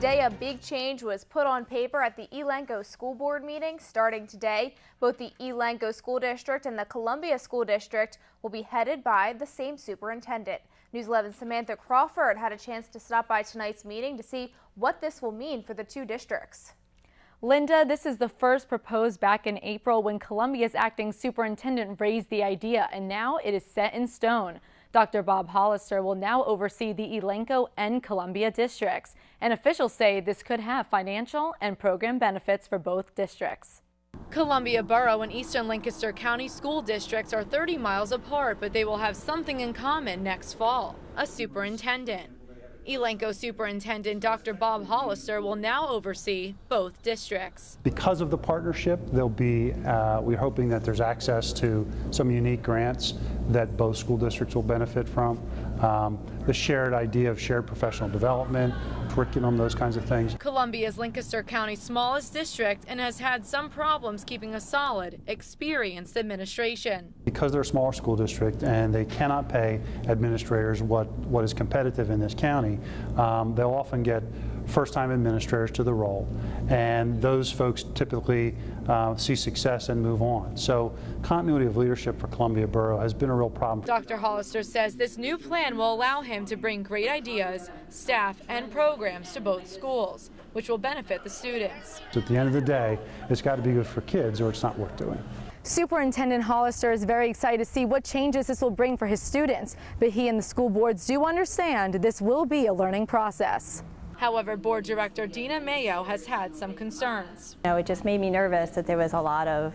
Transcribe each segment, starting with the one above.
Today, a big change was put on paper at the Elanco School Board meeting. Starting today, both the Elanco School District and the Columbia School District will be headed by the same superintendent. News 11's Samantha Crawford had a chance to stop by tonight's meeting to see what this will mean for the two districts. Linda, this is the first proposed back in April when Columbia's acting superintendent raised the idea, and now it is set in stone. Dr. Bob Hollister will now oversee the Elanco and Columbia districts, and officials say this could have financial and program benefits for both districts. Columbia Borough and Eastern Lancaster County school districts are 30 miles apart, but they will have something in common next fall: a superintendent. Elanco Superintendent Dr. Bob Hollister will now oversee both districts. Because of the partnership, there'll be, we're hoping that there's access to some unique grants that both school districts will benefit from. The shared idea of shared professional development, curriculum, those kinds of things. Columbia is Lancaster County's smallest district and has had some problems keeping a solid, experienced administration. Because they're a smaller school district and they cannot pay administrators what is competitive in this county, they'll often get first-time administrators to the role, and those folks typically see success and move on. So continuity of leadership for Columbia Borough has been a real problem. Dr. Hollister says this new plan will allow him to bring great ideas, staff, and programs to both schools, which will benefit the students. So at the end of the day, it's got to be good for kids or it's not worth doing. Superintendent Hollister is very excited to see what changes this will bring for his students, but he and the school boards do understand this will be a learning process. However, board director Dina Mayo has had some concerns. It just made me nervous that there was a lot of,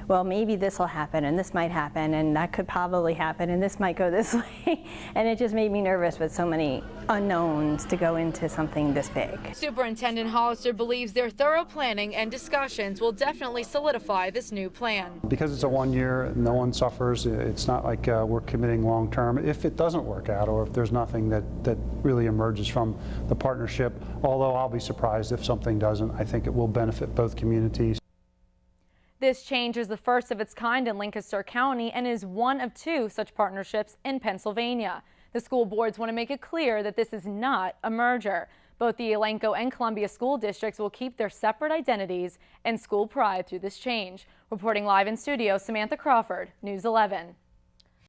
well, maybe this will happen and this might happen and that could probably happen and this might go this way. And it just made me nervous with so many unknowns to go into something this big. Superintendent Hollister believes their thorough planning and discussions will definitely solidify this new plan. Because it's a 1 year, no one suffers. It's not like we're committing long term. If it doesn't work out or if there's nothing that really emerges from the partnership, although I'll be surprised if something doesn't, I think it will benefit both communities. This change is the first of its kind in Lancaster County and is one of two such partnerships in Pennsylvania. The school boards want to make it clear that this is not a merger. Both the Elanco and Columbia school districts will keep their separate identities and school pride through this change. Reporting live in studio, Samantha Crawford, News 11.